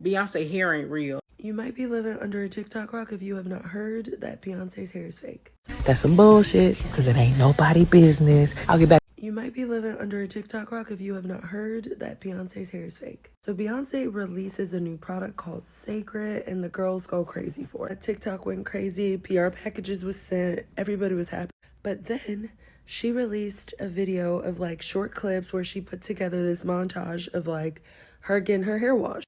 Beyonce hair ain't real. You might be living under a TikTok rock if you have not heard that Beyonce's hair is fake. That's some bullshit, because it ain't nobody business. I'll get back. You might be living under a TikTok rock if you have not heard that Beyonce's hair is fake. So Beyonce releases a new product called Sacred, and the girls go crazy for it. TikTok went crazy, PR packages was sent, everybody was happy. But then she released a video of like short clips where she put together this montage of like her getting her hair washed.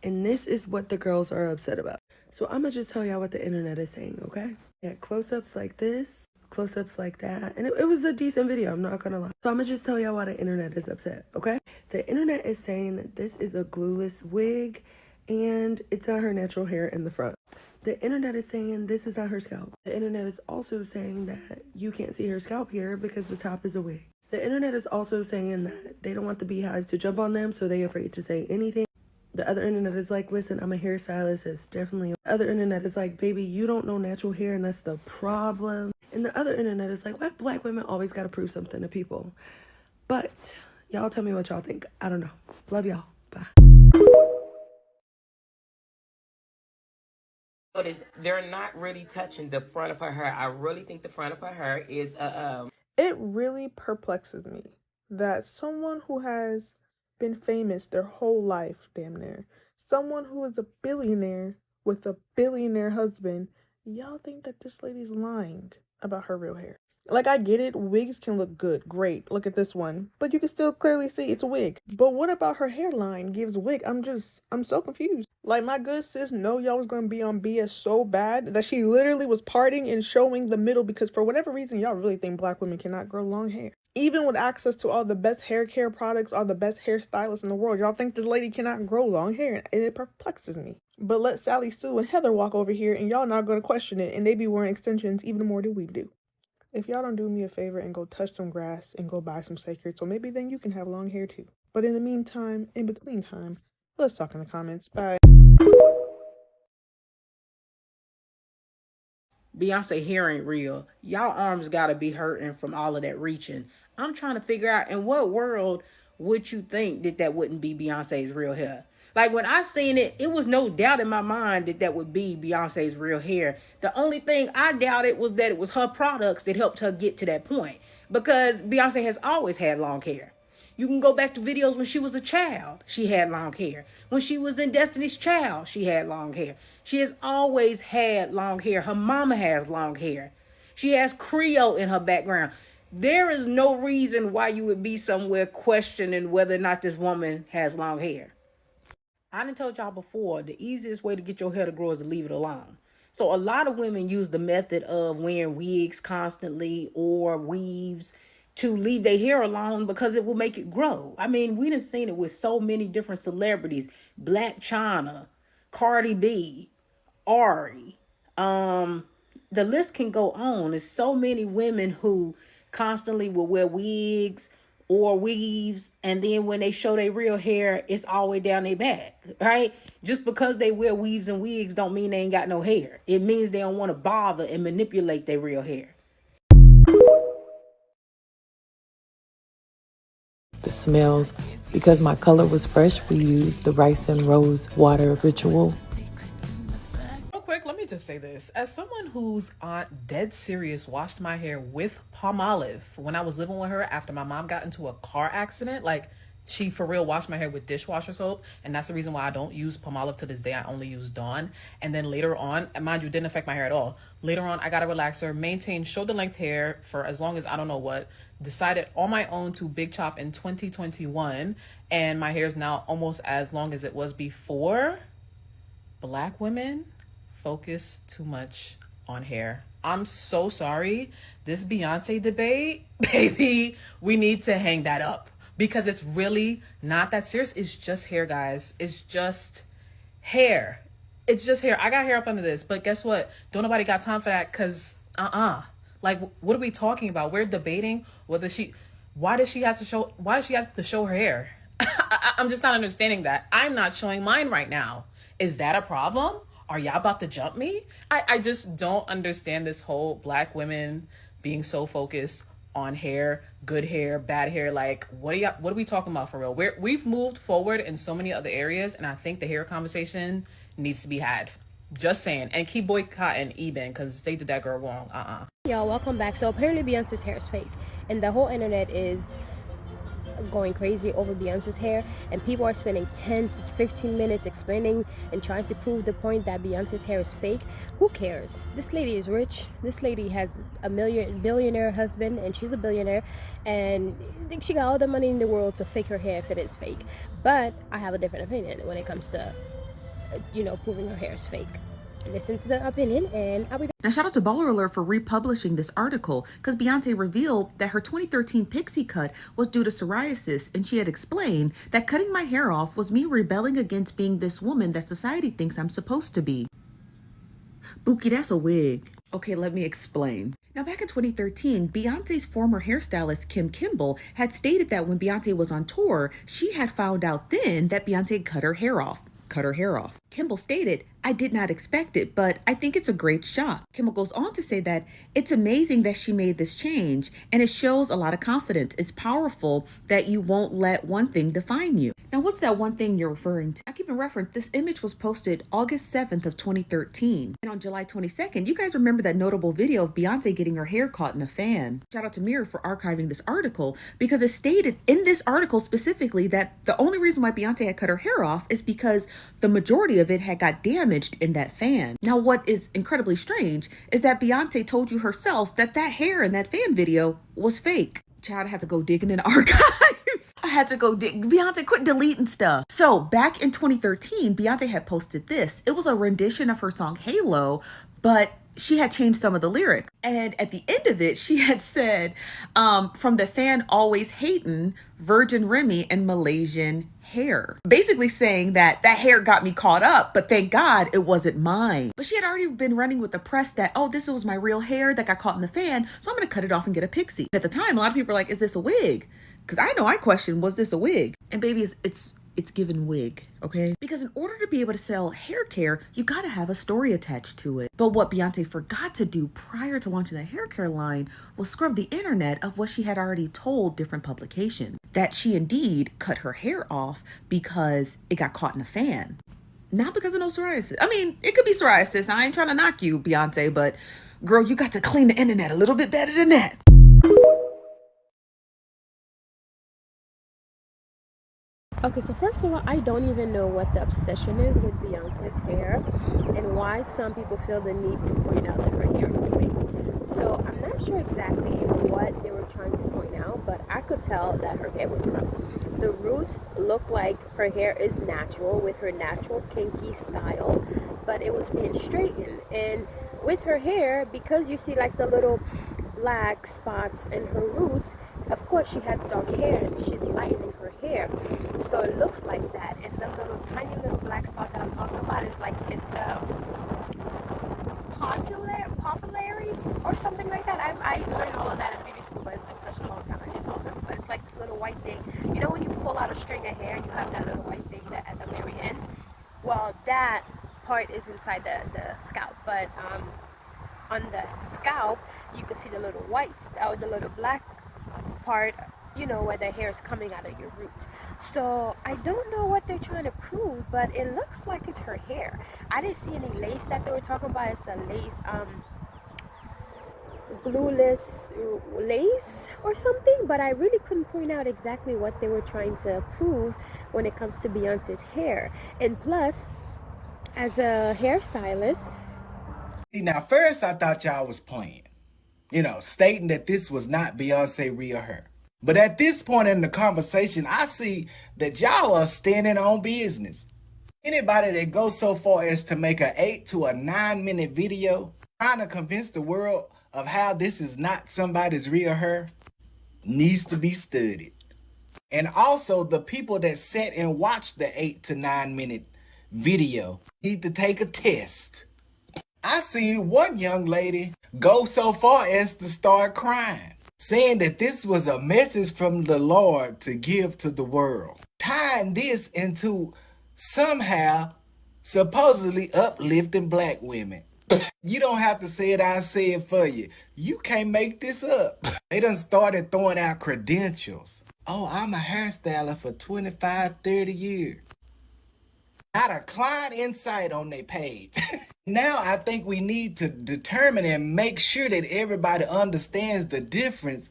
And this is what the girls are upset about. So I'm gonna just tell y'all what the internet is saying, okay? Yeah, close-ups like this, close-ups like that. And it was a decent video, I'm not gonna lie. So I'm gonna just tell y'all why the internet is upset, okay? The internet is saying that this is a glueless wig and it's not her natural hair in the front. The internet is saying this is not her scalp. The internet is also saying that you can't see her scalp here because the top is a wig. The internet is also saying that they don't want the beehives to jump on them, so they're afraid to say anything. The other internet is like, listen, I'm a hairstylist. It's definitely. The other internet is like, baby, you don't know natural hair and that's the problem. And the other internet is like, why black women always got to prove something to people? But y'all tell me what y'all think. I don't know. Love y'all. Bye. Notice they're not really touching the front of her hair. I really think the front of her hair is It really perplexes me that someone who has been famous their whole life, damn near, someone who is a billionaire with a billionaire husband, y'all think that this lady's lying about her real hair. Like, I get it, wigs can look good, great, look at this one, but you can still clearly see it's a wig. But what about her hairline gives wig? I'm so confused. Like, my good sis know y'all was gonna be on BS so bad that she literally was parting and showing the middle because for whatever reason, y'all really think black women cannot grow long hair. Even with access to all the best hair care products, all the best hairstylists in the world, y'all think this lady cannot grow long hair, and it perplexes me. But let Sally Sue and Heather walk over here and y'all not gonna question it, and they be wearing extensions even more than we do. If y'all don't do me a favor and go touch some grass and go buy some Sacred, so maybe then you can have long hair too. But in the meantime, in between time, let's talk in the comments. Bye. Beyonce hair ain't real. Y'all arms gotta be hurting from all of that reaching. I'm trying to figure out in what world would you think that wouldn't be Beyonce's real hair? Like when I seen it, it was no doubt in my mind that would be Beyonce's real hair. The only thing I doubted was that it was her products that helped her get to that point. Because Beyonce has always had long hair. You can go back to videos when she was a child. She had long hair. When she was in Destiny's Child, she had long hair. She has always had long hair. Her mama has long hair. She has Creole in her background. There is no reason why you would be somewhere questioning whether or not this woman has long hair. I done told y'all before, the easiest way to get your hair to grow is to leave it alone. So a lot of women use the method of wearing wigs constantly or weaves to leave their hair alone because it will make it grow. I mean, we done seen it with so many different celebrities. Black China, Cardi B, Ari. The list can go on. There's so many women who constantly will wear wigs or weaves, and then when they show their real hair, it's all the way down their back, right? Just because they wear weaves and wigs don't mean they ain't got no hair. It means they don't want to bother and manipulate their real hair. The smells. Because my color was fresh, we used the rice and rose water ritual. Real quick, let me just say this. As someone whose aunt dead serious washed my hair with Palmolive when I was living with her after my mom got into a car accident, like she for real washed my hair with dishwasher soap, and that's the reason why I don't use Palmolive to this day. I only use Dawn. And then later on, and mind you, it didn't affect my hair at all. Later on, I got a relaxer, maintained shoulder length hair for as long as I don't know what, decided on my own to big chop in 2021, and my hair is now almost as long as it was before. Black women focus too much on hair. I'm so sorry. This Beyonce debate, baby, we need to hang that up. Because it's really not that serious. It's just hair, guys. It's just hair. It's just hair. I got hair up under this. But guess what? Don't nobody got time for that because, Like, what are we talking about? We're debating whether why does she have to show her hair? I'm just not understanding that. I'm not showing mine right now. Is that a problem? Are y'all about to jump me? I just don't understand this whole black women being so focused on hair, good hair, bad hair. Like, what are we talking about for real? We've moved forward in so many other areas, and I think the hair conversation needs to be had. Just saying. And keep boycotting Eben, because they did that girl wrong. Y'all, welcome back. So apparently Beyonce's hair is fake, and the whole internet is going crazy over Beyonce's hair, and people are spending 10 to 15 minutes explaining and trying to prove the point that Beyonce's hair is fake. Who cares? This lady is rich. This lady has a billionaire husband, and she's a billionaire, and I think she got all the money in the world to fake her hair if it is fake. But I have a different opinion when it comes to proving her hair is fake. Listen to the opinion, and I'll be back. Now, shout out to Baller Alert for republishing this article, because Beyonce revealed that her 2013 pixie cut was due to psoriasis, and she had explained that cutting my hair off was me rebelling against being this woman that society thinks I'm supposed to be. Bookie, that's a wig. Okay, let me explain. Now, back in 2013, Beyonce's former hairstylist, Kim Kimble, had stated that when Beyonce was on tour, she had found out then that Beyonce cut her hair off. Kimble stated, "I did not expect it, but I think it's a great shock." Kimble goes on to say that it's amazing that she made this change, and it shows a lot of confidence. It's powerful that you won't let one thing define you. Now, what's that one thing you're referring to? I keep in reference, this image was posted August 7th of 2013. And on July 22nd, you guys remember that notable video of Beyonce getting her hair caught in a fan. Shout out to Mirror for archiving this article, because it stated in this article specifically that the only reason why Beyonce had cut her hair off is because the majority of it had got damaged in that fan. Now, what is incredibly strange is that Beyonce told you herself that that hair in that fan video was fake. Child, I had to go digging in the archives. I had to go dig. Beyonce, quit deleting stuff. So back in 2013, Beyonce had posted this. It was a rendition of her song Halo, but she had changed some of the lyrics. And at the end of it, she had said, from the fan always hating, Virgin Remy and Malaysian hair. Basically saying that that hair got me caught up, but thank God it wasn't mine. But she had already been running with the press that, oh, this was my real hair that got caught in the fan, so I'm gonna cut it off and get a pixie. At the time, a lot of people were like, is this a wig? Because I know I questioned, was this a wig? And baby, it's given wig, okay? Because in order to be able to sell hair care, you gotta have a story attached to it. But what Beyonce forgot to do prior to launching the hair care line was scrub the internet of what she had already told different publications. That she indeed cut her hair off because it got caught in a fan. Not because of no psoriasis. I mean, it could be psoriasis. I ain't trying to knock you, Beyonce, but girl, you got to clean the internet a little bit better than that. Okay, so first of all, I don't even know what the obsession is with Beyonce's hair and why some people feel the need to point out that her hair is fake. So I'm not sure exactly what they were trying to point out, but I could tell that her hair was rough. The roots look like her hair is natural with her natural kinky style, but it was being straightened. And with her hair, because you see like the little black spots in her roots, of course she has dark hair and she's lightening her hair, so it looks like that. And the little tiny little black spots that I'm talking about is like, it's the populary or something like that. I learned all of that in beauty school, but it's been such a long time I just don't know. But it's like this little white thing, you know, when you pull out a string of hair and you have that little white thing that at the very end. Well, that part is inside the scalp, but on the scalp you can see the little whites or the little black part, you know, where the hair is coming out of your roots. So I don't know what they're trying to prove, but it looks like it's her hair. I didn't see any lace that they were talking about. It's a lace, glueless lace or something, but I really couldn't point out exactly what they were trying to prove when it comes to Beyonce's hair. And plus, as a hairstylist, now first I thought y'all was playing, you know, stating that this was not Beyonce real hair. But at this point in the conversation, I see that y'all are standing on business. Anybody that goes so far as to make an 8 to a 9 minute video trying to convince the world of how this is not somebody's real hair needs to be studied. And also the people that sat and watched the 8 to 9 minute video need to take a test. I seen one young lady go so far as to start crying, saying that this was a message from the Lord to give to the world, tying this into somehow supposedly uplifting black women. You don't have to say it, I say it for you. You can't make this up. They done started throwing out credentials. Oh, I'm a hairstylist for 25, 30 years. Not a client insight on their page. Now I think we need to determine and make sure that everybody understands the difference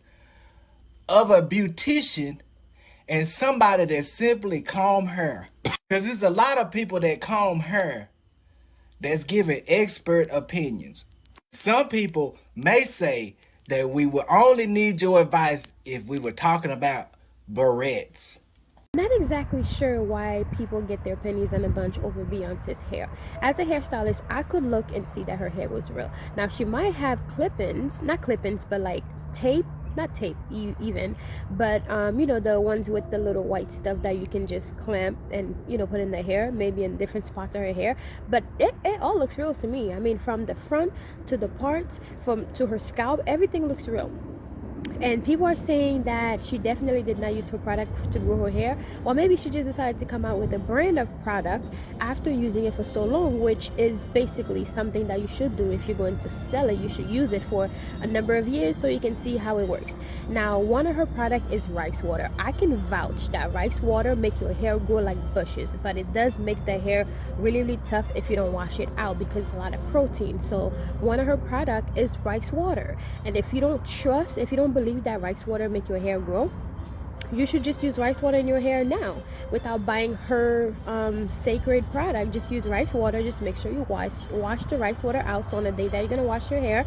of a beautician and somebody that simply comb hair. Because there's a lot of people that comb hair that's giving expert opinions. Some people may say that we would only need your advice if we were talking about barrettes. Not exactly sure why people get their pennies in a bunch over Beyonce's hair. As a hairstylist, I could look and see that her hair was real. Now, she might have clip-ins, not clip-ins, but like tape, not tape even, but you know, the ones with the little white stuff that you can just clamp and, you know, put in the hair, maybe in different spots of her hair. But it all looks real to me. I mean, from the front to the parts, to her scalp, everything looks real. And people are saying that she definitely did not use her product to grow her hair. Well, maybe she just decided to come out with a brand of product after using it for so long, which is basically something that you should do. If you're going to sell it, you should use it for a number of years so you can see how it works. Now, one of her product is rice water. I can vouch that rice water make your hair grow like bushes, but it does make the hair really, really tough if you don't wash it out because it's a lot of protein. So one of her product is rice water. And if you don't believe that rice water make your hair grow, you should just use rice water in your hair now without buying her sacred product. Just use rice water. Just make sure you wash the rice water out. So on the day that you're gonna wash your hair,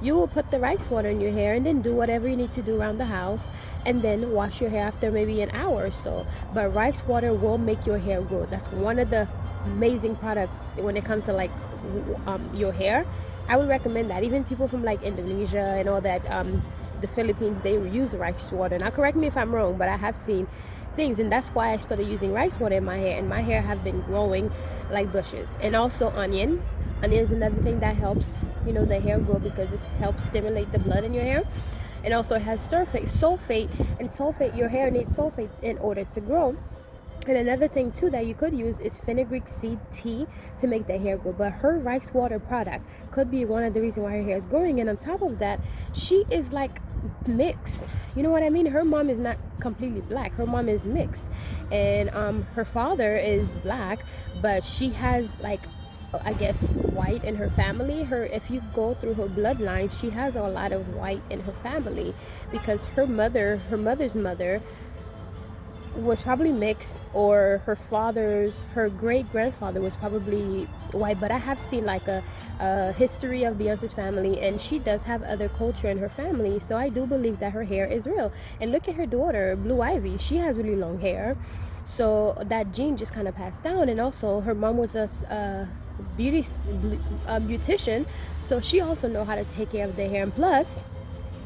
you will put the rice water in your hair and then do whatever you need to do around the house, and then wash your hair after maybe an hour or so. But rice water will make your hair grow. That's one of the amazing products when it comes to like your hair. I would recommend that. Even people from like Indonesia and all that, the Philippines, they use rice water. Now correct me if I'm wrong, but I have seen things, and that's why I started using rice water in my hair, and my hair have been growing like bushes. And also onion is another thing that helps, you know, the hair grow because it helps stimulate the blood in your hair. And also it has sulfate. Your hair needs sulfate in order to grow. And another thing too that you could use is fenugreek seed tea to make the hair grow. But her rice water product could be one of the reasons why her hair is growing. And on top of that, she is like mixed. You know what I mean? Her mom is not completely black. Her mom is mixed. And her father is black, but she has like, I guess, white in her family. If you go through her bloodline, she has a lot of white in her family because her mother's mother was probably mixed, or her great-grandfather was probably white. But I have seen like a history of Beyonce's family, and she does have other culture in her family, so I do believe that her hair is real. And look at her daughter, Blue Ivy. She has really long hair, so that gene just kind of passed down. And also her mom was a beautician, so she also know how to take care of the hair. And plus,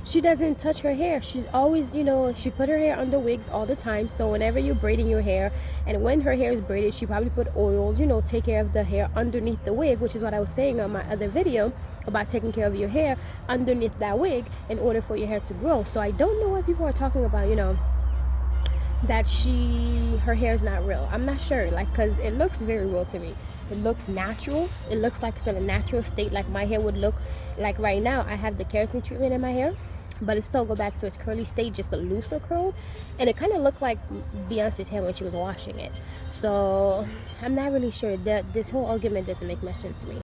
she doesn't touch her hair. She's always, you know, she put her hair under wigs all the time. So whenever you're braiding your hair, and when her hair is braided, she probably put oils, you know, take care of the hair underneath the wig, which is what I was saying on my other video about taking care of your hair underneath that wig in order for your hair to grow. So I don't know why people are talking about, you know, that her hair is not real. I'm not sure, like, because it looks very real to me. It looks natural. It looks like it's in a natural state, like my hair would look like right now. I have the keratin treatment in my hair, but it still go back to its curly state, just a looser curl, and it kind of looked like Beyonce's hair when she was washing it. So I'm not really sure. That this whole argument doesn't make much sense to me.